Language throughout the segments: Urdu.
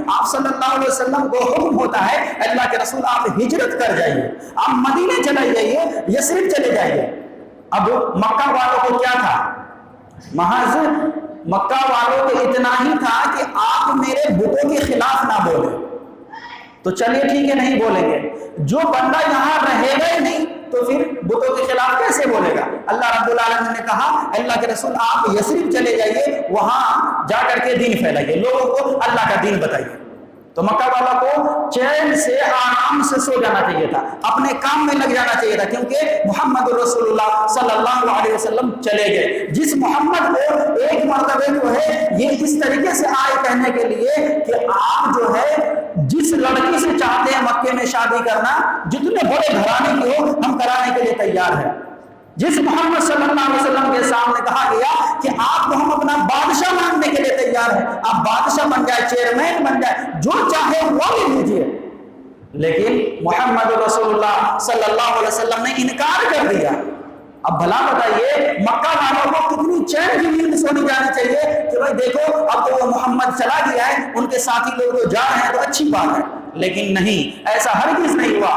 آپ صلی اللہ علیہ وسلم کو حکم ہوتا ہے اللہ کے رسول آپ ہجرت کر جائیے، آپ مدینے چلے جائیے، یثرب چلے جائیے۔ اب مکہ والوں کو کیا تھا؟ محض مکہ والوں کو اتنا ہی تھا کہ آپ میرے بتوں کے خلاف نہ بولیں، تو چلیے ٹھیک ہے نہیں بولیں گے۔ جو بندہ یہاں رہے گا ہی نہیں تو پھر بتوں کے خلاف کیسے بولے گا؟ اللہ رب العالمین نے کہا اللہ کے رسول آپ یثرب چلے جائیے، وہاں جا کر کے دین پھیلائیے، لوگوں کو اللہ کا دین بتائیے۔ تو مکہ والا کو چین سے آرام سے سو جانا چاہیے تھا، اپنے کام میں لگ جانا چاہیے تھا، کیونکہ محمد رسول اللہ صلی اللہ علیہ وسلم چلے گئے۔ جس محمد کو ایک مرتبہ جو ہے یہ اس طریقے سے آئے کہنے کے لیے کہ آپ جو ہے جس لڑکی سے چاہتے ہیں مکے میں شادی کرنا، جتنے بڑے گھرانے کی ہو ہم کرانے کے لیے تیار ہیں۔ جس محمد صلی اللہ علیہ وسلم کے سامنے کہا گیا کہ آپ کو ہم اپنا بادشاہ ماننے کے لیے تیار ہیں، آپ بادشاہ بن جائے، چیئرمین بن جائے، جو چاہے وہ لے لیجیے، لیکن محمد رسول اللہ صلی اللہ علیہ وسلم نے انکار کر دیا۔ اب بھلا بتائیے مکہ والوں کو کتنی چین کی نیند سونی جانی چاہیے کہ بھائی دیکھو اب تو وہ محمد چلا گیا ہے، ان کے ساتھی لوگ جو جا رہے ہیں تو اچھی بات ہے، لیکن نہیں، ایسا ہرگز نہیں ہوا،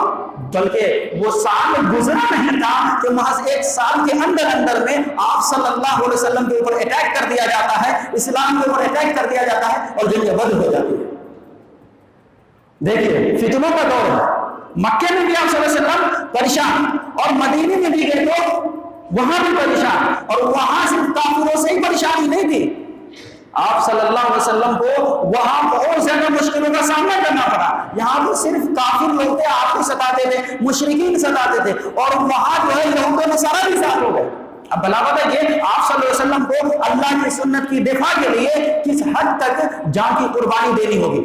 بلکہ وہ سال گزرا نہیں تھا کہ محض ایک سال کے اندر میں آپ صلی اللہ علیہ وسلم کے اوپر اٹیک کر دیا جاتا ہے، اسلام کے اوپر اٹیک کر دیا جاتا ہے اور دنیا بدل ہو جاتی ہے۔ دیکھیے فتنوں کا دور ہے، مکے میں بھی آپ صلی اللہ علیہ وسلم پریشان، اور مدینے میں بھی گئے تو وہاں بھی پریشان، اور وہاں صرف کافروں سے ہی پریشانی نہیں تھی، آپ صلی اللہ علیہ وسلم کو وہاں بہت زیادہ مشکلوں کا سامنا کرنا پڑا۔ یہاں تو صرف کافر لوگ تھے، آپ کو ستاتے تھے، مشرکین ستاتے تھے، اور وہاں جو ہے یہود و نصارہ بھی ساتھ ہو گئے۔ اب بلا بتائیے آپ صلی اللہ علیہ وسلم کو اللہ کی سنت کی دفاع کے لیے کس حد تک جان کی قربانی دینی ہوگی،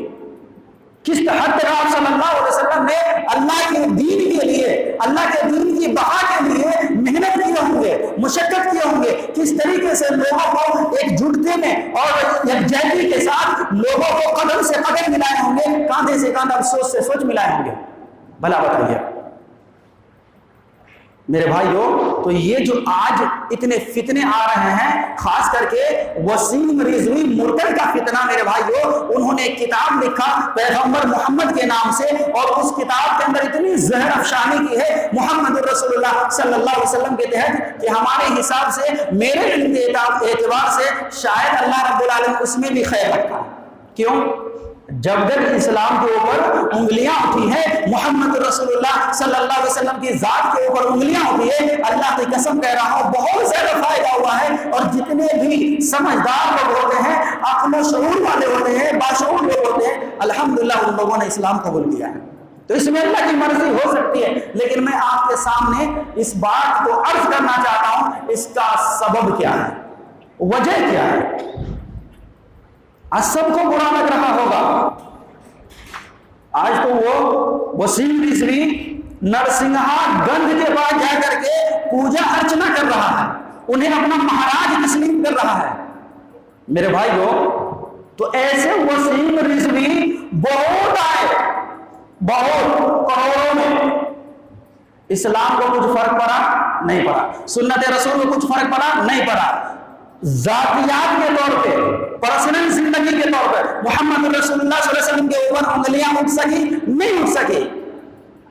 کس حد تک آپ صلی اللہ علیہ وسلم نے اللہ کے دین کے لیے، اللہ کے دین کی بقا کے لیے محنت کیے ہوں گے، مشقت کیے ہوں گے، کس طریقے سے لوگوں کو ایک جھٹتے میں اور یکجہتی کے ساتھ لوگوں کو قدم سے قدم ملائے ہوں گے، کاندھے سے کاندھا، سوچ سے سوچ ملائے ہوں گے۔ بھلا بتائیے میرے بھائیو، تو یہ جو آج اتنے فتنے آ رہے ہیں، خاص کر کے وسیم رضوی مرتد کا فتنہ، میرے بھائیو انہوں نے ایک کتاب لکھا پیغمبر محمد کے نام سے، اور اس کتاب کے اندر اتنی زہر افشانی کی ہے محمد رسول اللہ صلی اللہ علیہ وسلم کے تحت کہ ہمارے حساب سے، میرے علم کے اعتبار سے شاید اللہ رب العالمین اس میں بھی خیر رکھا۔ کیوں؟ جب تک اسلام کے اوپر انگلیاں اٹھی ہیں، محمد رسول اللہ صلی اللہ علیہ وسلم کی ذات کے اوپر انگلیاں اٹھی ہیں، اللہ کی قسم کہہ رہا ہوں بہت زیادہ فائدہ ہوا ہے۔ اور جتنے بھی سمجھدار لوگ ہوتے ہیں، عقل و شعور والے ہوتے ہیں، باشعور لوگ ہوتے ہیں، الحمدللہ ان لوگوں نے اسلام قبول کیا ہے۔ تو اس میں اللہ کی مرضی ہو سکتی ہے، لیکن میں آپ کے سامنے اس بات کو عرض کرنا چاہتا ہوں، اس کا سبب کیا ہے، وجہ کیا ہے۔ آج سب کو برا لگ رہا ہوگا، آج تو وہ وسیم رضوی نرسنگھا گندھ کے پاس جا کر کے پوجا ارچنا کر رہا ہے، انہیں اپنا مہاراج تسلیم کر رہا ہے۔ میرے بھائیو، تو ایسے وسیم رضوی بہت آئے، بہت کروڑوں میں، اسلام کو کچھ فرق پڑا نہیں پڑا، سنت رسول کو کچھ فرق پڑا نہیں پڑا۔ ذاتیات کے طور پہ، پرسنل زندگی کے طور پر محمد رسول اللہ صلی اللہ علیہ وسلم کے اوپر انگلیاں اٹھ سکی نہیں اٹھ سکی۔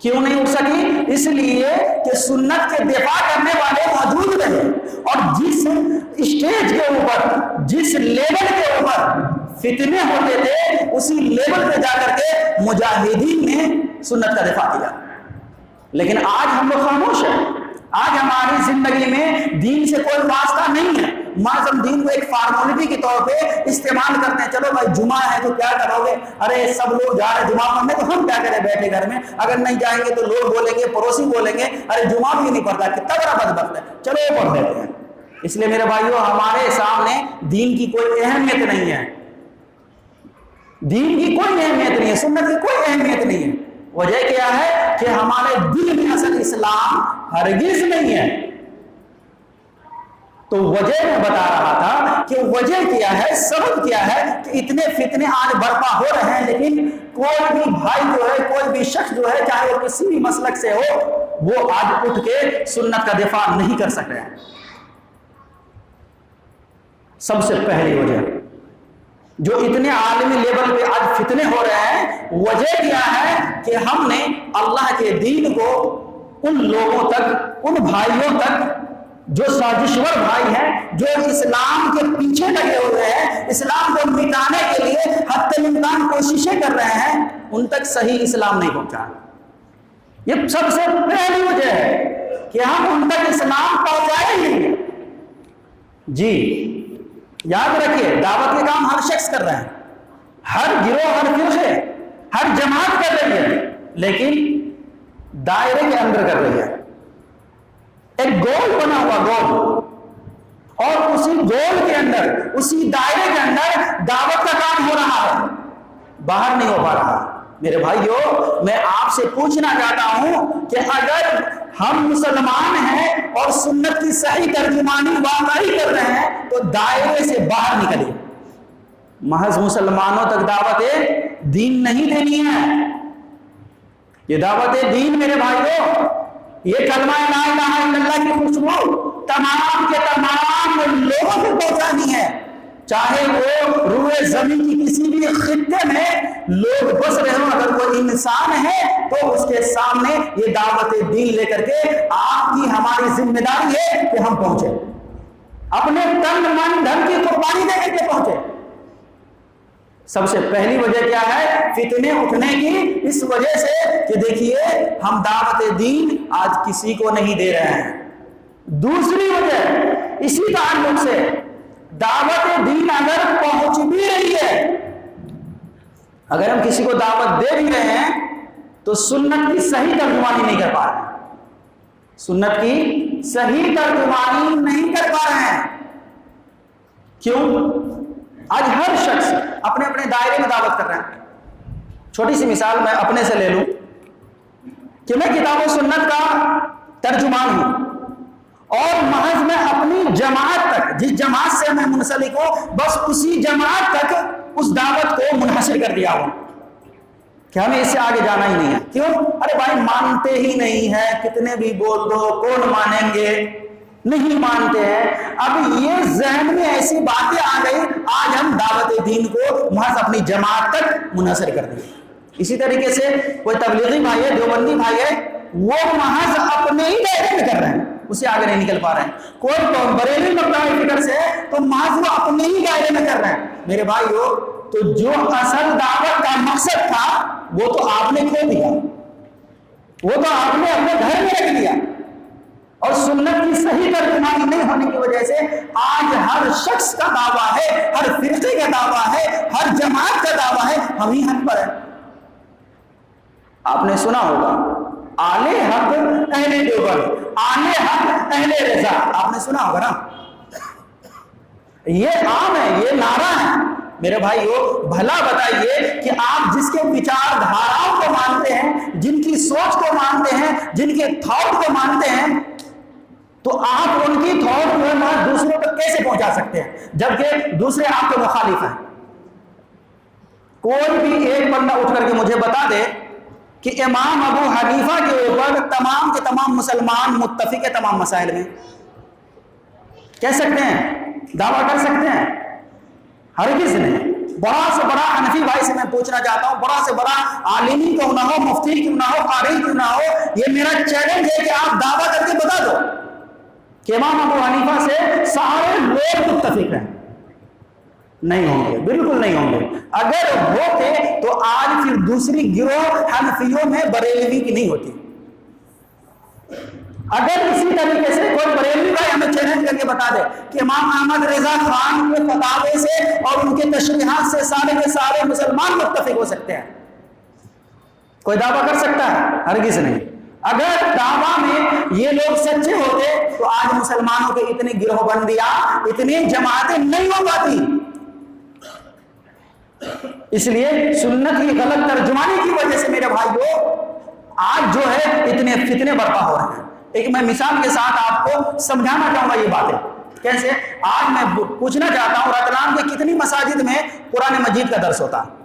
کیوں نہیں اٹھ سکی؟ اس لیے کہ سنت کے دفاع کرنے والے موجود رہے، اور جس اسٹیج کے اوپر، جس لیول کے اوپر فتنے ہوتے تھے، اسی لیول پہ جا کر کے مجاہدین نے سنت کا دفاع کیا۔ لیکن آج ہم لوگ خاموش ہیں، آج ہماری زندگی میں دین سے کوئی واسطہ نہیں ہے، محض ہم دین کو ایک فارمولیٹی کے طور پہ استعمال کرتے ہیں۔ چلو بھائی جمعہ ہے تو کیا کرو گے، ارے سب لوگ جا رہے جمعہ پڑھنے تو ہم کیا کریں بیٹھے گھر میں، اگر نہیں جائیں گے تو لوگ بولیں گے، پڑوسی بولیں گے ارے جمعہ بھی نہیں پڑھتا، کتنا بڑا بدبخت ہے، چلو وہ پڑھ لیتے ہیں۔ اس لیے میرے بھائیو، ہمارے سامنے دین کی کوئی اہمیت نہیں ہے، دین کی کوئی اہمیت نہیں ہے، سنت کی کوئی اہمیت نہیں ہے۔ وجہ کیا ہے کہ ہمارے دل میں اصل اسلام ہرگز نہیں ہے۔ تو وجہ میں بتا رہا تھا کہ وجہ کیا ہے، سبب کیا ہے کہ اتنے فتنے آج برپا ہو رہے ہیں، لیکن کوئی بھی بھائی جو ہے، کوئی بھی شخص جو ہے، چاہے وہ کسی بھی مسلک سے ہو، وہ آج اٹھ کے سنت کا دفاع نہیں کر سک رہے ہیں۔ سب سے پہلی وجہ جو اتنے عالمی لیول پہ آج فتنے ہو رہے ہیں، وجہ کیا ہے کہ ہم نے اللہ کے دین کو ان لوگوں تک، ان بھائیوں تک جو سازشور بھائی ہیں، جو اسلام کے پیچھے لگے ہوئے ہیں، اسلام کو مٹانے کے لیے حتی الامکان کوششیں کر رہے ہیں، ان تک صحیح اسلام نہیں پہنچا۔ یہ سب سے پہلی وجہ ہے کہ ہم ان تک اسلام پہنچائیں گے۔ جی یاد رکھیے، دعوت کے کام ہر شخص کر رہا ہے، ہر گروہ، ہر فرقے، ہر جماعت کر رہی ہے، لیکن دائرے کے اندر کر رہی ہے۔ ایک گول بنا ہوا گول، اور اسی گول کے اندر، اسی دائرے کے اندر دعوت کا کام ہو رہا ہے، باہر نہیں ہو پا رہا۔ میرے بھائیو، میں آپ سے پوچھنا چاہتا ہوں کہ اگر ہم مسلمان ہیں اور سنت کی صحیح ترجمانی واقعی کر رہے ہیں تو دائرے سے باہر نکلیے۔ محض مسلمانوں تک دعوت دین نہیں دینی ہے۔ یہ دعوت دین میرے بھائیو، یہ کلمہ لا الہ الا اللہ کی خوشبو تمام کے تمام لوگوں کو پہنچانی ہے، چاہے وہ روئے زمین کی کسی بھی خطے میں لوگ بس رہے ہوں، اگر وہ انسان ہے تو اس کے سامنے یہ دعوت دین لے کر کے آپ کی، ہماری ذمہ داری ہے کہ ہم پہنچے، اپنے تن من دھن کی قربانی دے کر کے پہنچے۔ سب سے پہلی وجہ کیا ہے فتنے اٹھنے کی؟ اس وجہ سے کہ دیکھیے ہم دعوت دین آج کسی کو نہیں دے رہے ہیں۔ دوسری وجہ اسی تعلق سے، دعوت دین اگر پہنچ بھی رہی ہے، اگر ہم کسی کو دعوت دے بھی رہے ہیں تو سنت کی صحیح ترجمانی نہیں کر پا رہے ہیں، سنت کی صحیح ترجمانی نہیں کر پا رہے ہیں۔ کیوں؟ آج ہر شخص اپنے اپنے دائرے میں دعوت کر رہے ہیں۔ چھوٹی سی مثال میں اپنے سے لے لوں کہ میں کتاب و سنت کا ترجمان ہوں، اور محض میں اپنی جماعت تک، جس جماعت سے میں منسلک ہوں، بس اسی جماعت تک اس دعوت کو منحصر کر دیا ہوں کہ ہمیں اس سے آگے جانا ہی نہیں ہے۔ کیوں؟ ارے بھائی مانتے ہی نہیں ہے، کتنے بھی بول دو، کون مانیں گے؟ نہیں مانتے ہیں۔ اب یہ ذہن میں ایسی باتیں آ گئی، آج ہم دعوت دین کو محض اپنی جماعت تک منحصر کر دیں۔ اسی طریقے سے کوئی تبلیغی بھائی ہے، دیوبندی بھائی ہے، وہ محض اپنے ہی دائرے میں کر رہے ہیں، اسے آگے نہیں نکل پا رہے ہیں۔ کوئی تو بریلوی مقطع فکر سے ہے تو محض وہ اپنے ہی دائرے میں کر رہے ہیں۔ میرے بھائیو، تو جو اصل دعوت کا مقصد تھا وہ تو آپ نے کھو دیا، وہ تو آپ نے اپنے گھر میں رکھ دیا، اور سنت کی صحیح ترجمانی نہیں ہونے کی وجہ سے آج ہر شخص کا دعویٰ ہے، ہر فرقے کا دعویٰ ہے، ہر جماعت کا دعویٰ ہے ہم ہی حق پر ہے۔ آپ نے سنا ہوگا آل حق اہل دیوبند، آل حق اہل رضا، آپ نے سنا ہوگا نا، یہ عام ہے، یہ نعرہ ہے۔ میرے بھائیو، بھلا بتائیے کہ آپ جس کے وچار دھاراؤں کو مانتے ہیں، جن کی سوچ کو مانتے ہیں، جن کے تھاٹ کو مانتے ہیں، تو آپ ان کی تھاٹ کو دوسروں تک کیسے پہنچا سکتے ہیں جبکہ دوسرے آپ کے مخالف ہیں؟ کوئی بھی ایک بندہ اٹھ کر کے مجھے بتا دے کہ امام ابو حنیفہ کے اوپر تمام کے تمام مسلمان متفق ہے تمام مسائل میں، کہہ سکتے ہیں؟ دعویٰ کر سکتے ہیں؟ ہرگز نہیں۔ بڑا سے بڑا حنفی بھائی سے میں پوچھنا چاہتا ہوں، بڑا سے بڑا عالمی کیوں نہ ہو، مفتی کیوں نہ ہو، قاری کیوں نہ ہو، یہ میرا چیلنج ہے کہ آپ دعویٰ کر کے بتا دو کہ امام ابو حنیفہ سے سارے لوگ متفق ہیں۔ نہیں ہوں گے، بالکل نہیں ہوں گے۔ اگر ہوتے تو آج پھر دوسری گروہ حنفیوں میں بریلوی کی نہیں ہوتی۔ اگر اسی طریقے سے کوئی بریلوی بھائی ہمیں چیلنج کر کے بتا دے کہ امام احمد رضا خان کے فتاوے سے اور ان کے تشریحات سے سارے کے سارے مسلمان متفق ہو سکتے ہیں، کوئی دعویٰ کر سکتا ہے؟ ہرگز نہیں۔ اگر دعویٰ میں یہ لوگ سچے ہوتے تو آج مسلمانوں کے اتنی گروہ بندیاں، اتنی جماعتیں نہیں ہو پاتی۔ اس لیے سنت کی غلط ترجمانی کی وجہ سے میرے بھائیوں آج جو ہے اتنے فتنے برپا ہو رہے ہیں۔ ایک میں مثال کے ساتھ آپ کو سمجھانا چاہوں گا یہ باتیں کیسے۔ آج میں پوچھنا چاہتا ہوں رتلام کے کتنی مساجد میں قرآن مجید کا درس ہوتا ہے؟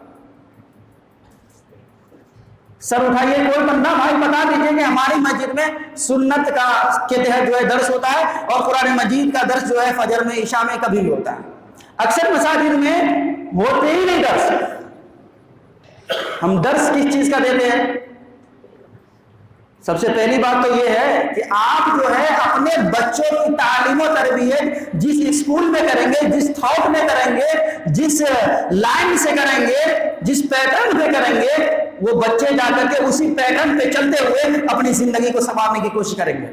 سر اٹھائیے، کوئی بندہ بھائی بتا دیجئے کہ ہماری مسجد میں سنت کا کے تحت جو ہے درس ہوتا ہے اور قرآن مجید کا درس جو ہے فجر میں، عشاء میں کبھی بھی ہوتا ہے۔ اکثر مساجد میں ہوتے ہی نہیں درس. ہم درس کس چیز کا دیتے ہیں؟ سب سے پہلی بات تو یہ ہے کہ آپ جو ہے اپنے بچوں کی تعلیم و تربیت جس اسکول میں کریں گے، جس تھاٹ میں کریں گے، جس لائن سے کریں گے، جس پیٹرن پہ کریں گے، وہ بچے جا کر کے اسی پیٹرن پہ چلتے ہوئے اپنی زندگی کو سنوارنے کی کوشش کریں گے.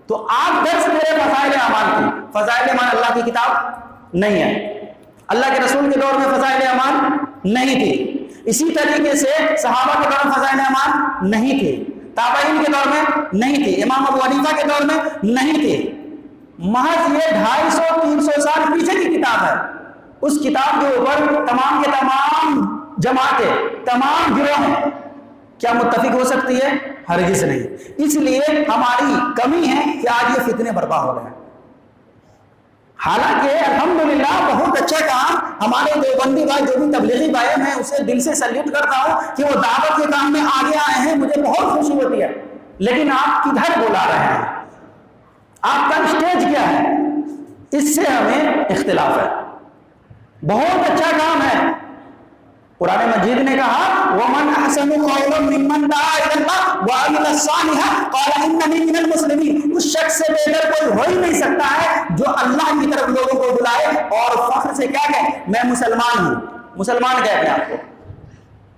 تو آپ درس دے رہے فضائل اعمال کی. فضائل اعمال اللہ کی کتاب نہیں ہے. اللہ کے رسول کے دور میں فضائل اعمال نہیں تھی. اسی طریقے سے صحابہ کے دور میں فضائل اعمال نہیں تھے. تابعین کے دور میں نہیں تھی. امام ابو حنیفہ کے دور میں نہیں تھی. محض یہ 250-300 سال پیچھے کی کتاب ہے. اس کتاب کے اوپر تمام کے تمام جماعتیں، تمام گروہ کیا متفق ہو سکتی ہے؟ ہرگز نہیں. اس لیے ہماری کمی ہے کہ آج یہ فتنے برپا ہو رہے ہیں. حالانکہ الحمدللہ بہت اچھا کام ہمارے دیوبندی بھائی جو بھی تبلیغی بھائی ہیں، میں اسے دل سے سلیوٹ کرتا ہوں کہ وہ دعوت کے کام میں آگے آئے ہیں. مجھے بہت خوشی ہوتی ہے. لیکن آپ کدھر بلا رہے ہیں؟ آپ کا اسٹیج کیا ہے؟ اس سے ہمیں اختلاف ہے. بہت اچھا کام ہے. قرآن مجید نے کہا وَمَنْ أَحْسَنُ قَوْلًا مِّمَّنْ دَعَا إِلَى اللَّهِ وَعَمِلَ صَالِحًا قَالَ إِنَّنِي مِنَ الْمُسْلِمِينَ. اس شخص سے بہتر کوئی ہو ہی نہیں سکتا ہے جو اللہ کی طرف لوگوں کو بلائے اور فخر سے کیا کہے میں مسلمان ہوں. مسلمان کہے اپنے آپ کو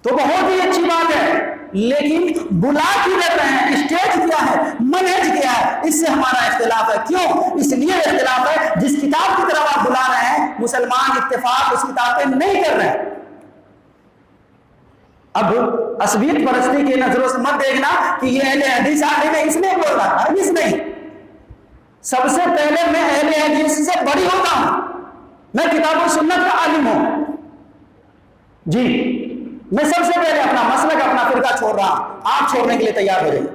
تو بہت ہی اچھی بات ہے. لیکن بلا کیوں رہتے ہیں؟ اسٹیج کیا ہے؟ منہج کیا ہے؟ اس سے ہمارا اختلاف ہے. کیوں؟ اس لیے اختلاف ہے جس کتاب کی طرف آپ بلا رہے ہیں مسلمان اتفاق اس کتاب پہ نہیں کر رہے ہیں. اب عصبیت پرستی کی نظروں سے مت دیکھنا کہ یہ اہل حدیث عالم ہے اس نے بول رہا. ہرگز نہیں. سب سے پہلے میں اہل حدیث سے بڑی ہوتا ہوں. میں کتاب و سنت کا عالم ہوں. جی میں سب سے پہلے اپنا مسلک اپنا فرقہ چھوڑ رہا ہوں. آپ چھوڑنے کے لیے تیار ہو جائیے.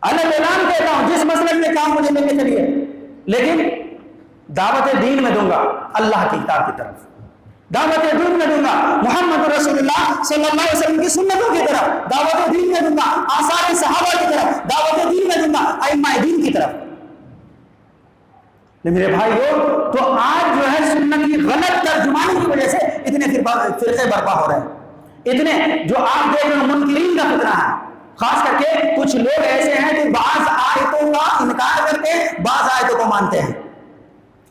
الگ اعلان کہتا ہوں جس مسلک میں کام مجھے لے کے چلیے، لیکن دعوت دین میں دوں گا اللہ کی کتاب کی طرف. دعوت دین میں دوں گا محمد رسول اللہ صلی اللہ علیہ وسلم کی سنتوں کی طرف. دعوت دین میں دوں گا آثار صحابہ کی طرف. دعوت دین میں دوں گا ائمہ دین کی طرف. میرے بھائیو تو آج جو ہے سنت کی غلط ترجمانی کی وجہ سے اتنے فرقے برپا ہو رہے ہیں. اتنے جو آپ دیکھ رہے ہیں منکرین کا فتنہ ہے. خاص کر کے کچھ لوگ ایسے ہیں جو بعض آیتوں کا انکار کرتے ہیں، بعض آیتوں کو مانتے ہیں.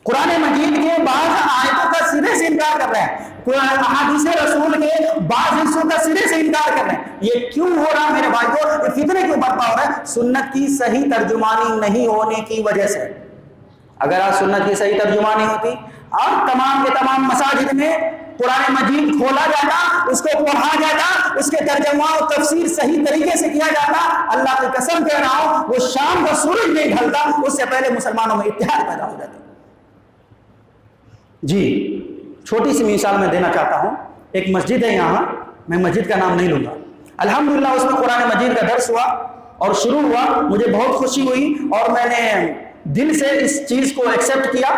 قرآن مجید کے بعض آیتوں کا سرے سے انکار کر رہے ہیں. احادیث رسول کے بعض حصوں کا سرے سے انکار کر رہے ہیں. یہ کیوں ہو رہا ہے میرے بھائیو؟ یہ فتنے کیوں برپا ہو رہا ہے؟ سنت کی صحیح ترجمانی نہیں ہونے کی وجہ سے. اگر آج سنت کی صحیح ترجمانی ہوتی اور تمام کے تمام مساجد میں قرآن مجید کھولا جاتا، اس کو پڑھا جاتا، اس کے ترجمہ و تفسیر صحیح طریقے سے کیا جاتا، اللہ کی قسم کہہ رہا ہوں وہ شام کا سورج نہیں ڈھلتا اس سے پہلے مسلمانوں میں اتحاد پیدا ہو جاتا. جی چھوٹی سی مثال میں دینا چاہتا ہوں. ایک مسجد ہے یہاں، میں مسجد کا نام نہیں لوں گا. الحمدللہ اس میں قرآن مجید کا درس ہوا اور شروع ہوا. مجھے بہت خوشی ہوئی اور میں نے دل سے اس چیز کو ایکسپٹ کیا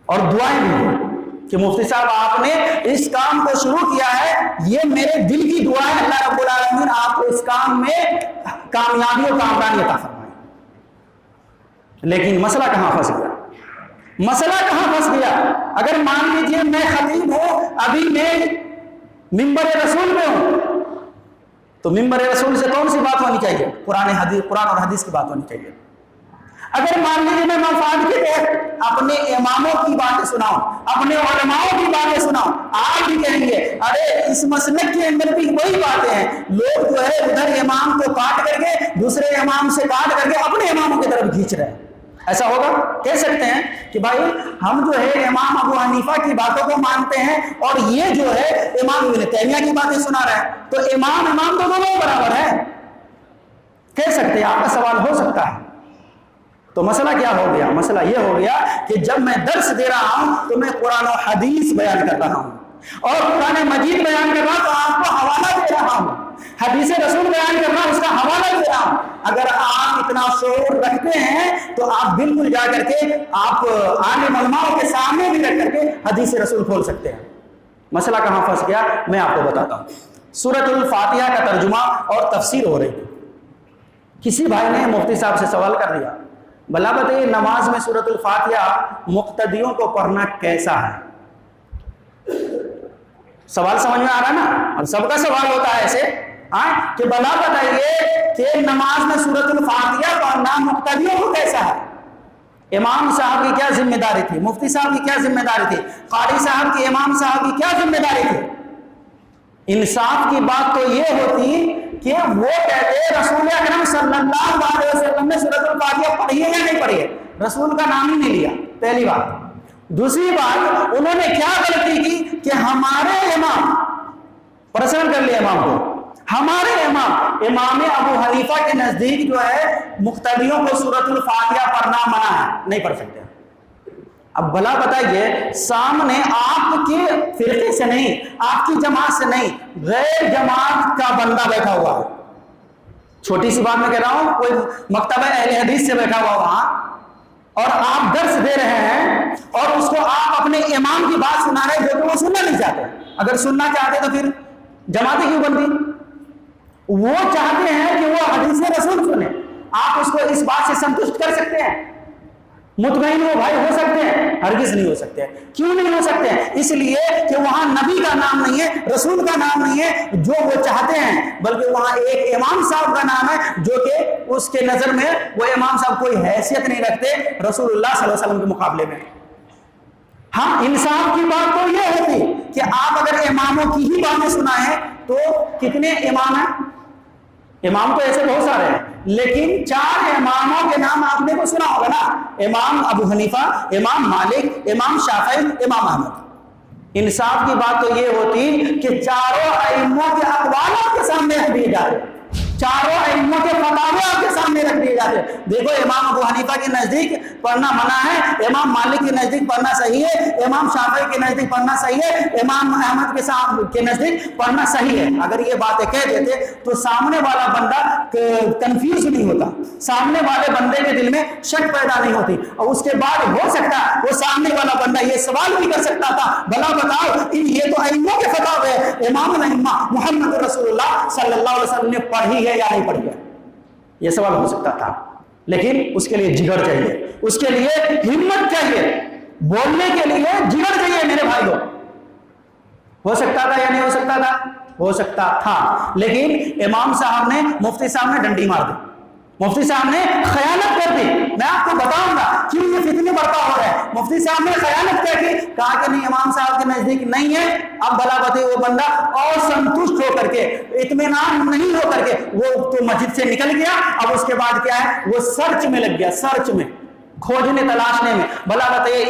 اور دعائیں بھی کہ مفتی صاحب آپ نے اس کام کو شروع کیا ہے. یہ میرے دل کی دعا ہے اللہ رب العالمین آپ کو اس کام میں کامیابی و کامرانی عطا فرمائے. لیکن مسئلہ کہاں پھنس گیا؟ مسئلہ کہاں پھنس گیا؟ اگر مان لیجیے میں خطیب ہوں، ابھی میں ممبر رسول میں ہوں، تو ممبر رسول سے کون سی بات ہونی چاہیے؟ قرآن اور حدیث کی بات ہونی چاہیے. اگر مان لیجیے میں مفاد کے تحت اپنے اماموں کی باتیں سناؤں، اپنے علماؤں کی باتیں سناؤں، آپ بھی کہیں گے ارے اس مسلک کے اندر بھی وہی باتیں ہیں. لوگ جو ہے ادھر امام کو کاٹ کر کے دوسرے امام سے کاٹ کر کے اپنے اماموں کی طرف کھینچ رہے ہیں. ایسا ہوگا؟ کہہ سکتے ہیں کہ بھائی ہم جو ہے امام ابو حنیفہ کی باتوں کو مانتے ہیں اور یہ جو ہے امام ابن تیمیہ کی باتیں سنا رہے ہیں، تو امام تو دونوں برابر ہے. کہہ سکتے ہیں، آپ کا سوال ہو سکتا ہے. تو مسئلہ کیا ہو گیا؟ مسئلہ یہ ہو گیا کہ جب میں درس دے رہا ہوں تو میں قرآن و حدیث بیان کر رہا ہوں اور قرآن مجید بیان کر رہا ہوں تو آپ کو حوالہ دے رہا ہوں. حدیث رسول بیان کر رہا ہوں، اس کا حوالہ دے رہا ہوں. اگر آپ اتنا شعور رکھتے ہیں تو آپ بالکل جا کر کے آپ عالم علماء کے سامنے بھی رکھ کر کے حدیث رسول کھول سکتے ہیں. مسئلہ کہاں پھنس گیا میں آپ کو بتاتا ہوں. سورۃ الفاتحہ کا ترجمہ اور تفسیر ہو رہی تھی. کسی بھائی نے مفتی صاحب سے سوال کر دیا، بلا بتائیے نماز میں سورۃ الفاتحہ مقتدیوں کو پڑھنا کیسا ہے؟ سوال سمجھ میں آ رہا ہے نا؟ اور سب کا سوال ہوتا ہے ایسے کہ بلا بتائیے کہ نماز میں سورۃ الفاتحہ پڑھنا مقتدیوں کو کیسا ہے؟ امام صاحب کی کیا ذمہ داری تھی؟ مفتی صاحب کی کیا ذمہ داری تھی؟ قاری صاحب کی، امام صاحب کی کیا ذمہ داری تھی؟ انصاف کی بات تو یہ ہوتی کہ وہ کہتے رسول اکرم صلی اللہ علیہ وسلم نے سورۃ الفاتحہ پڑھی ہے یا نہیں پڑھی ہے؟ رسول کا نام ہی نہیں لیا، پہلی بات۔ دوسری بات، انہوں نے کیا غلطی کی کہ ہمارے امام، پرسنل کر لیا امام کو، ہمارے امام ابو حنیفہ کے نزدیک جو ہے مقتدیوں کو سورۃ الفاتحہ پڑھنا منع ہے، نہیں پڑھ سکتے۔ اب بھلا بتائیے، سامنے آپ کے فرقے سے نہیں، آپ کی جماعت سے نہیں، غیر جماعت کا بندہ بیٹھا ہوا ہے، چھوٹی سی بات میں کہہ رہا ہوں، کوئی مکتبہ اہل حدیث سے بیٹھا ہوا وہاں، اور آپ درس دے رہے ہیں اور اس کو آپ اپنے امام کی بات سنا رہے جو کہ وہ سننا نہیں چاہتے۔ اگر سننا چاہتے تو پھر جماعتیں کیوں بنتی؟ وہ چاہتے ہیں کہ وہ حدیث رسول سنیں، آپ اس کو اس بات سے سنتشٹ کر سکتے ہیں؟ مطمئن ہو بھائی، ہو سکتے ہیں؟ ہرگز نہیں ہو سکتے۔ کیوں نہیں ہو سکتے ہیں؟ اس لیے کہ وہاں نبی کا نام نہیں ہے، رسول کا نام نہیں ہے جو وہ چاہتے ہیں، بلکہ وہاں ایک امام صاحب کا نام ہے جو کہ اس کے نظر میں وہ امام صاحب کوئی حیثیت نہیں رکھتے رسول اللہ صلی اللہ علیہ وسلم کے مقابلے میں۔ ہاں، انصاف کی بات تو یہ ہوتی کہ آپ اگر اماموں کی ہی باتیں سنائیں تو کتنے امام ہیں؟ امام تو ایسے بہت سارے ہیں، لیکن 4 اماموں کے نام آپ نے کو سنا ہوگا نا، امام ابو حنیفہ، امام مالک، امام شافعی، امام احمد۔ انصاف کی بات تو یہ ہوتی کہ چاروں ائموں کے اقوال آپ کے سامنے رکھ دیے جاتے، چاروں ائموں کے فتاوی آپ کے سامنے رکھ دیے جاتے۔ دیکھو، امام ابو حنیفہ کے نزدیک پڑھنا منع ہے، امام مالک کے نزدیک پڑھنا صحیح ہے، امام شافعی کے نزدیک پڑھنا صحیح ہے، امام احمد کے نزدیک پڑھنا صحیح ہے۔ اگر یہ باتیں کہہ دیتے تو سامنے والا بندہ کنفیوز نہیں ہوتا، سامنے والے بندے کے دل میں شک پیدا نہیں ہوتی، اور اس کے بعد ہو سکتا وہ سامنے والا بندہ یہ سوال بھی کر سکتا تھا، بھلا بتاؤ یہ تو ائموں کے فتاوی ہے، امام الائمہ محمد رسول اللہ صلی اللہ علیہ وسلم نے پڑھی ہے یا نہیں پڑھی ہے؟ یہ سوال ہو سکتا تھا، لیکن اس کے لیے جگر چاہیے، اس کے لیے ہمت چاہیے، بولنے کے لیے جگر چاہیے میرے بھائیوں۔ ہو سکتا تھا یا نہیں ہو سکتا تھا؟ ہو سکتا تھا، لیکن امام صاحب نے، مفتی صاحب نے ڈنڈی مار دی، مفتی صاحب نے خیانت کر دی۔ میں آپ کو بتاؤں گا کیوں یہ فتنے برپا ہو رہے ہیں۔ مفتی صاحب نے خیانت کیا کی؟ کہا کہ نہیں، امام صاحب کے نزدیک نہیں ہے۔ اب بلا بتے وہ بندہ اور سنتشٹ ہو کر کے، اطمینان نہیں ہو کر کے وہ تو مسجد سے نکل گیا۔ اب اس کے بعد کیا ہے، وہ سرچ میں لگ گیا، سرچ میں، کھوجنے تلاشنے میں۔ بلا بتائیے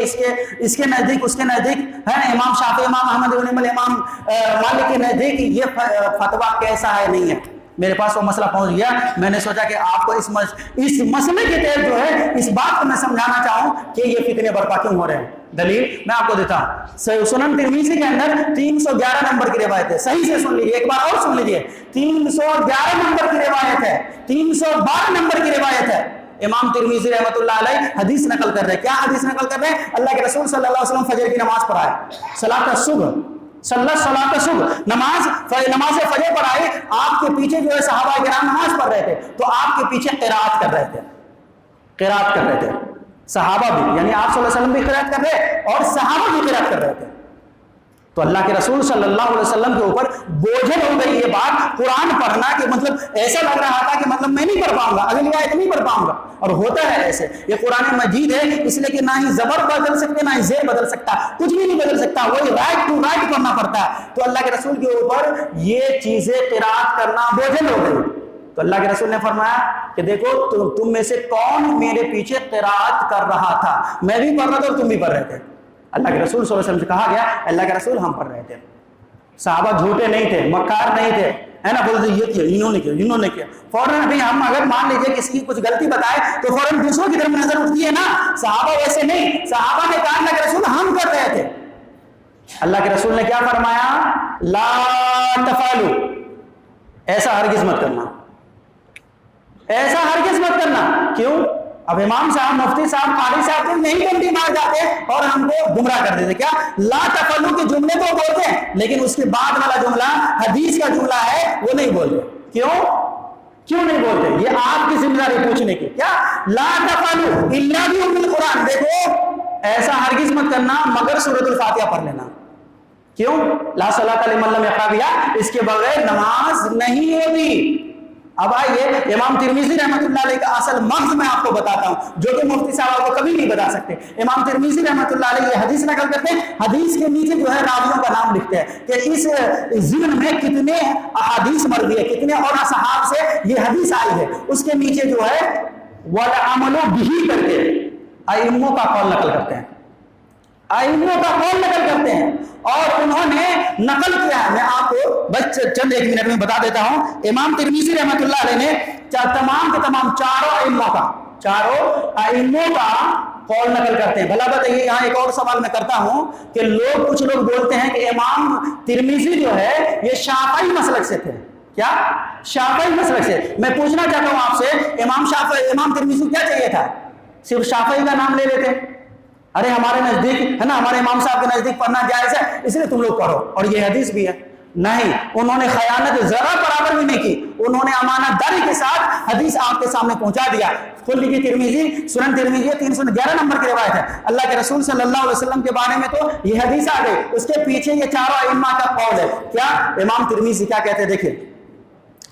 اس کے نزدیک، اس کے نزدیک ہے امام شافعی، امام احمد بن حنبل، امام مالک کے نزدیک یہ فتویٰ کیسا ہے، نہیں ہے۔ میرے پاس وہ مسئلہ پہنچ گیا، میں نے سوچا کہ آپ کو اس مسئلے کے تحت جو ہے اس بات کو میں سمجھانا چاہوں کہ یہ فتنے برپا کیوں ہو رہے ہیں۔ دلیل میں آپ کو دیتا ہوں، سنن ترمذی کے اندر 311 نمبر کی روایت ہے، صحیح سے سن لیجیے، ایک بار اور سن لیجیے، 311 نمبر کی روایت ہے، 312 نمبر کی روایت ہے۔ امام ترمذی رحمۃ اللہ علیہ حدیث نقل کر رہے ہیں۔ کیا حدیث نقل کر رہے ہیں؟ اللہ کے رسول صلی اللہ علیہ وسلم فجر کی نماز پڑھائے، صلاۃ الصبح، صلاۃ صبح، نماز فجر پڑھائی، آپ کے پیچھے جو ہے صحابہ کرام نماز پڑھ رہے تھے، تو آپ کے پیچھے قرات کر رہے تھے، قرات کر رہے تھے صحابہ بھی، یعنی آپ صلی اللہ علیہ وسلم بھی قرات کر رہے اور صحابہ بھی قرات کر رہے تھے۔ تو اللہ کے رسول صلی اللہ علیہ وسلم کے اوپر بوجھل ہو گئی یہ بات، قرآن پڑھنا کہ مطلب ایسا لگ رہا تھا کہ مطلب میں نہیں پڑھ پاؤں گا، اگلی آیت نہیں پڑھ پاؤں گا، اور ہوتا ہے ایسے۔ یہ قرآن مجید ہے، اس لیے کہ نہ ہی زبر بدل سکتے، نہ ہی زیر بدل سکتا، کچھ بھی نہیں بدل سکتا، وہی رائٹ ٹو رائٹ کرنا پڑتا ہے۔ تو اللہ کے رسول کے اوپر یہ چیزیں قرات کرنا بوجھل ہو گئی۔ تو اللہ کے رسول نے فرمایا کہ دیکھو تم میں سے کون میرے پیچھے قرات کر رہا تھا، میں بھی پڑھ رہا تھا اور تم بھی پڑھ رہے تھے۔ اللہ کے رسول صلی اللہ علیہ وسلم سے کہا گیا، اللہ کے رسول ہم پڑھ رہے تھے۔ صحابہ جھوٹے نہیں تھے، مکار نہیں تھے، ہے نا، بولتے یہ کیا، انہوں نے کیا، فوراً بھی ہم اگر مان لیجیے کسی کی کچھ غلطی بتائے تو فوراً دوسروں کی طرف نظر اٹھتی ہے نا۔ صحابہ ویسے نہیں، صحابہ نے کہا اللہ کے رسول ہم کر رہے تھے۔ اللہ کے رسول نے کیا فرمایا؟ لا تفعلوا، ایسا ہرگز مت کرنا، ایسا ہرگز مت کرنا۔ کیوں؟ اب امام صاحب، مفتی صاحب، قاری صاحب نہیں ڈنڈی مار جاتے اور ہم کو گمراہ کر دیتے۔ کیا لا تفعلوا کے جملے تو بولتے ہیں، لیکن اس کے بعد والا جملہ حدیث کا جملہ ہے وہ نہیں بولتے۔ کیوں نہیں بولتے؟ یہ آپ کی ذمہ داری پوچھنے کی۔ کیا لا تفعلوا الا بأم القرآن، دیکھو ایسا ہرگز مت کرنا مگر سورۃ الفاتحہ پڑھ لینا، کیوں؟ لا صلاۃ لمن لم یقرأ بہا، اس کے بغیر نماز نہیں ہوگی۔ اب آئیے امام ترمذی رحمۃ اللہ علیہ کا اصل مغز میں آپ کو بتاتا ہوں، جو کہ مفتی صاحب آپ کو کبھی نہیں بتا سکتے۔ امام ترمذی رحمۃ اللہ علیہ یہ حدیث نقل کرتے ہیں، حدیث کے نیچے جو ہے راویوں کا نام لکھتے ہیں کہ اس ضمن میں کتنے احادیث مروی ہے، کتنے اور اصحاب سے یہ حدیث آئی ہے، اس کے نیچے جو ہے وَالْعَمَلُ بِهِ کرتے ہیں، ائموں کا قول نقل کرتے ہیں، ائموں کا قول نقل کرتے ہیں، اور انہوں نے نقل کیا ہے۔ میں آپ کو بس چند ایک منٹ میں بتا دیتا ہوں۔ امام ترمذی رحمۃ اللہ علیہ نے تمام کے تمام چاروں ائموں کا قول نقل کرتے ہیں۔ بھلا بتائیے، یہاں ایک اور سوال میں کرتا ہوں کہ کچھ لوگ بولتے ہیں کہ امام ترمذی جو ہے یہ شافعی مسلک سے تھے۔ کیا؟ شافعی مسلک سے۔ میں پوچھنا چاہتا ہوں آپ سے، امام ترمذی کیا چاہیے تھا؟ صرف شافعی کا نام لے لیتے؟ ارے ہمارے نزدیک ہے نا، ہمارے امام صاحب کے نزدیک پڑھنا جائز ہے، اس لیے تم لوگ پڑھو، اور یہ حدیث بھی ہے۔ نہیں، انہوں نے خیانت ذرا برابر بھی نہیں کی، انہوں نے امانت داری کے ساتھ حدیث آپ کے سامنے پہنچا دیا۔ کھول لیجیے ترمذی، سنن ترمذی 311 نمبر کی روایت ہے۔ اللہ کے رسول صلی اللہ علیہ وسلم کے بارے میں تو یہ حدیث آ گئی، اس کے پیچھے یہ چاروں ائمہ کا قول ہے۔ کیا امام ترمذی کیا کہتے ہیں؟ دیکھیں،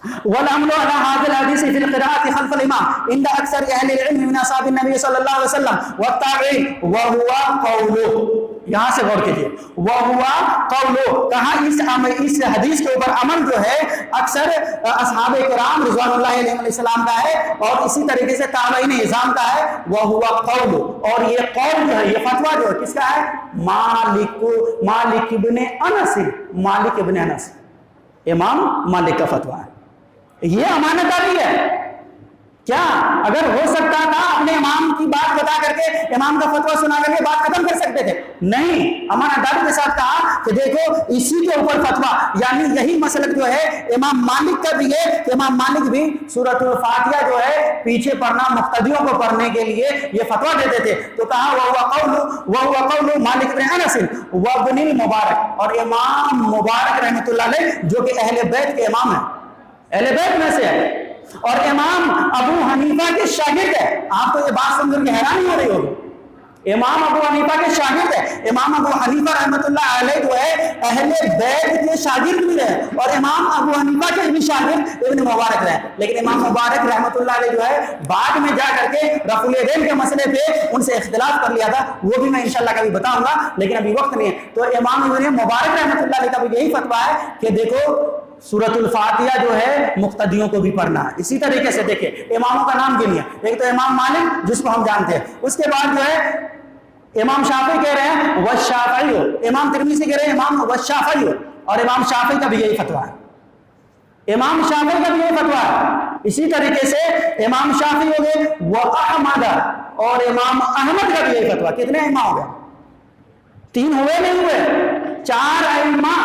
وَالْعَمْلُ عَلَى هَذَا الْحَدِيثِ فِي الْقِرَاءَةِ خَلْفَ الْإِمَامِ عِنْدَ أَكْثَرِ أَهْلِ الْعِلْمِ مِنْ أَصْحَابِ النَّبِيِّ صلی اللہ علیہ وسلم وَالتَّابِعِينَ وَهُوَ قَوْلُهُ۔ یہاں سے غور کیجئے، وَهُوَ قَوْلُهُ، کہاں اس حدیث کے اوپر عمل جو ہے اکثر اصحاب کرام رضوان اللہ علیہ السلام کا ہے، اور اسی طریقے سے تابعین اعظام کا ہے۔ وَهُوَ قَوْلُهُ، اور یہ قول جو ہے، یہ فتویٰ جو ہے کس کا ہے؟ مالک ابن انس، مالک ابن انس، امام مالک کا فتویٰ ہے۔ یہ امانت داری ہے۔ کیا اگر ہو سکتا تھا اپنے امام کی بات بتا کر کے، امام کا فتویٰ سنا کر کے بات ختم کر سکتے تھے؟ نہیں، امانت داری کے ساتھ کہا کہ دیکھو اسی کے اوپر فتویٰ، یعنی یہی مسلک جو ہے امام مالک کا بھی ہے کہ امام مالک بھی سورۃ الفاتحہ جو ہے پیچھے پڑھنا، مقتدیوں کو پڑھنے کے لیے یہ فتویٰ دیتے تھے۔ تو کہا وَهُوَ قَوْلُ مالک بن انس وابن المبارک، اور امام مبارک رحمۃ اللہ علیہ جو کہ اہل بیت کے امام ہیں، اہل بیت میں سے ہے، اور امام ابو حنیفہ کے شاگرد ہے۔ آپ تو یہ بات سن کر کے حیرانی ہو رہی ہوگی، امام ابو حنیفہ کے شاگرد ہے۔ امام ابو حنیفہ رحمۃ اللہ علیہ جو ہے اہل بیت کے شاگرد بھی رہے، اور امام ابو حنیفہ کے بھی شاگرد ابن مبارک رہے، لیکن امام مبارک رحمۃ اللہ علیہ جو ہے بعد میں جا کر کے رفع الیدین کے مسئلے پہ ان سے اختلاف کر لیا تھا، وہ بھی میں انشاءاللہ کبھی بتاؤں گا، لیکن ابھی وقت نہیں ہے۔ تو امام ابن مبارک رحمۃ اللہ علیہ کا بھی یہی فتویٰ ہے کہ دیکھو سورۃ الفاتحہ جو ہے مقتدیوں کو بھی پڑھنا ہے۔ اسی طریقے سے دیکھیں اماموں کا نام گنیے، ایک تو امام مالک جس کو ہم جانتے ہیں، اس کے بعد جو ہے امام شافعی کہہ رہے ہیں والشافعی، امام ترمذی کہہ رہے ہیں امام والشافعی، اور امام شافعی کا بھی یہی فتویٰ ہے، امام شافعی کا بھی یہی فتویٰ ہے۔ اسی طریقے سے امام شافعی ہو گئے، واحمد، اور امام احمد کا بھی یہی فتویٰ۔ کتنے ائمہ ہو گئے؟ 3 ہوئے نہیں ہوئے، 4 ائمہ۔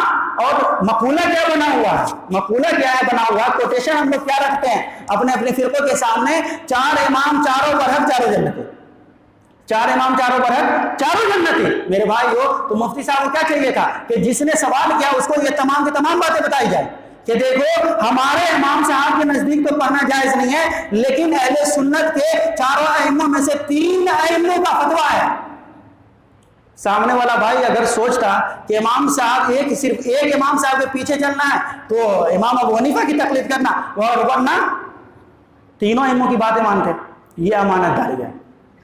اور مقولہ کیا بنا ہوا ہے؟ مقولہ کیا ہے بنا ہوا؟ کوٹیشن ہم لوگ کیا رکھتے ہیں اپنے اپنے فرقوں کے سامنے؟ 4 امام چاروں پر حق، چاروں جنتی، 4 امام چاروں پر حق، چاروں جنتی۔ میرے بھائی ہو تو مفتی صاحب کو کیا چاہیے تھا کہ جس نے سوال کیا اس کو یہ تمام کی تمام باتیں بتائی جائیں کہ دیکھو ہمارے امام صاحب کے نزدیک تو پڑھنا جائز نہیں ہے، لیکن اہل سنت کے 4 ائموں میں سے 3 ائموں کا فتویٰ ہے۔ سامنے والا بھائی اگر سوچتا کہ امام صاحب صرف ایک امام صاحب کے پیچھے چلنا ہے تو امام ابو حنیفہ کی تقلید کرنا، اور ورنہ تینوں ائموں کی باتیں مانتے، یہ امانت داری ہے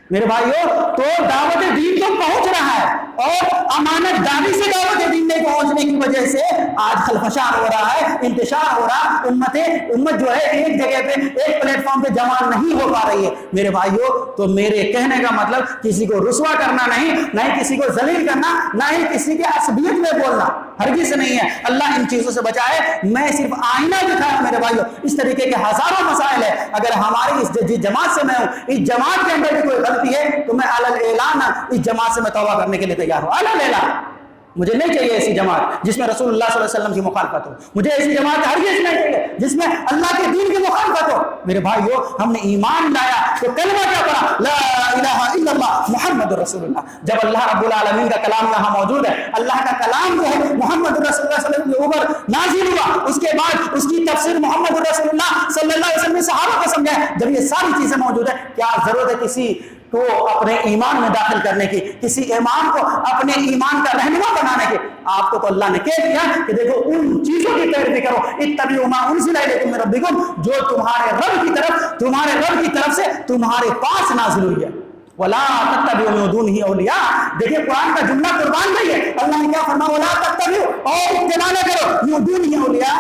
میرے بھائیو۔ تو دعوت دین تو پہنچ رہا ہے، اور امانت داری سے دعوت دین نہیں پہنچنے کی وجہ سے آج خلفشار ہو رہا ہے، انتشار ہو رہا، امت جو ہے ایک جگہ پہ، ایک پلیٹ فارم پہ جمع نہیں ہو پا رہی ہے میرے بھائیو۔ تو میرے کہنے کا مطلب کسی کو رسوا کرنا نہیں، نہ ہی کسی کو ذلیل کرنا، نہ ہی کسی کے عصبیت میں بولنا، ہرگز نہیں ہے۔ اللہ ان چیزوں سے بچائے۔ میں صرف آئینہ دکھایا میرے بھائیو، اس طریقے کے ہزاروں مسائل ہیں۔ اگر ہماری اس جماعت سے میں ہوں، اس جماعت کے اندر بھی کوئی غلطی ہے تو میں علی اعلان اس جماعت سے میں توبہ کرنے کے لیے تیار ہوں، علی اعلان۔ مجھے نہیں چاہیے ایسی جماعت جس میں رسول اللہ صلی اللہ علیہ وسلم کی مخالفت ہو، مجھے ایسی جماعت ہرگز نہیں چاہیے جس میں اللہ کے دین کی مخالفت ہو۔ میرے بھائیو، ہم نے ایمان لایا تو کلمہ کیا پڑھا؟ لا الہ الا اللہ محمد رسول اللہ۔ جب اللہ رب العالمین کا کلام یہاں موجود ہے، اللہ کا کلام جو ہے محمد رسول اللہ صلی اللہ علیہ وسلم کے اوپر نازل ہوا، اس کے بعد اس کی تفسیر محمد رسول اللہ صلی اللہ علیہ وسلم نے صحابہ کو سمجھایا۔ جب یہ ساری چیزیں موجود ہے، کیا ضرورت ہے کسی تو اپنے ایمان میں داخل کرنے کی، کسی ایمان کو اپنے ایمان کا رہنما بنانے کی، آپ کو تو اللہ نے کہہ دیا کہ دیکھو ان چیزوں کی پیروی کرو، اتبعوا ما انزل الیکم من ربکم، جو تمہارے رب کی طرف سے تمہارے پاس نازل ہوئی ہے۔ ولا تتبعوا من دونه اولیاء، دیکھیں قرآن کا جملہ قربان نہیں ہے، اللہ نے کیا فرمایا؟ ولا تتبعوا، اور اتباع نہ کرو من دونه اولیاء،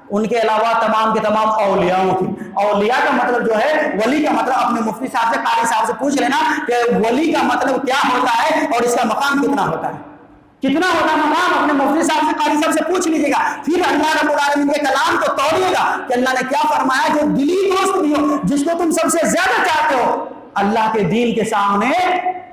ان کے علاوہ تمام کے تمام اولیاءوں کی۔ اولیاء کا مطلب جو ہے، ولی کا مطلب اپنے مفتی صاحب سے، قاری صاحب سے پوچھ لینا کہ ولی کا مطلب کیا ہوتا ہے اور اس کا مقام کتنا ہوتا ہے، کتنا ہوتا ہے مقام، اپنے مفتی صاحب سے، قاری صاحب سے پوچھ لیجیے گا، پھر اللہ رب العالمین کے کلام کو توڑیے گا کہ اللہ نے کیا فرمایا۔ جو دلی دوست بھی ہو، جس کو تم سب سے زیادہ چاہتے ہو، اللہ کے دین کے سامنے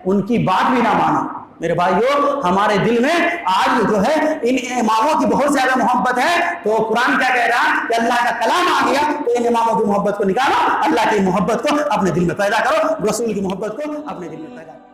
ان کی بات بھی نہ مانو۔ میرے بھائیو، ہمارے دل میں آج جو ہے ان اماموں کی بہت زیادہ محبت ہے، تو قرآن کیا کہہ رہا کہ اللہ کا کلام آ گیا تو ان اماموں کی محبت کو نکالو، اللہ کی محبت کو اپنے دل میں پیدا کرو، رسول کی محبت کو اپنے دل میں پیدا کرو۔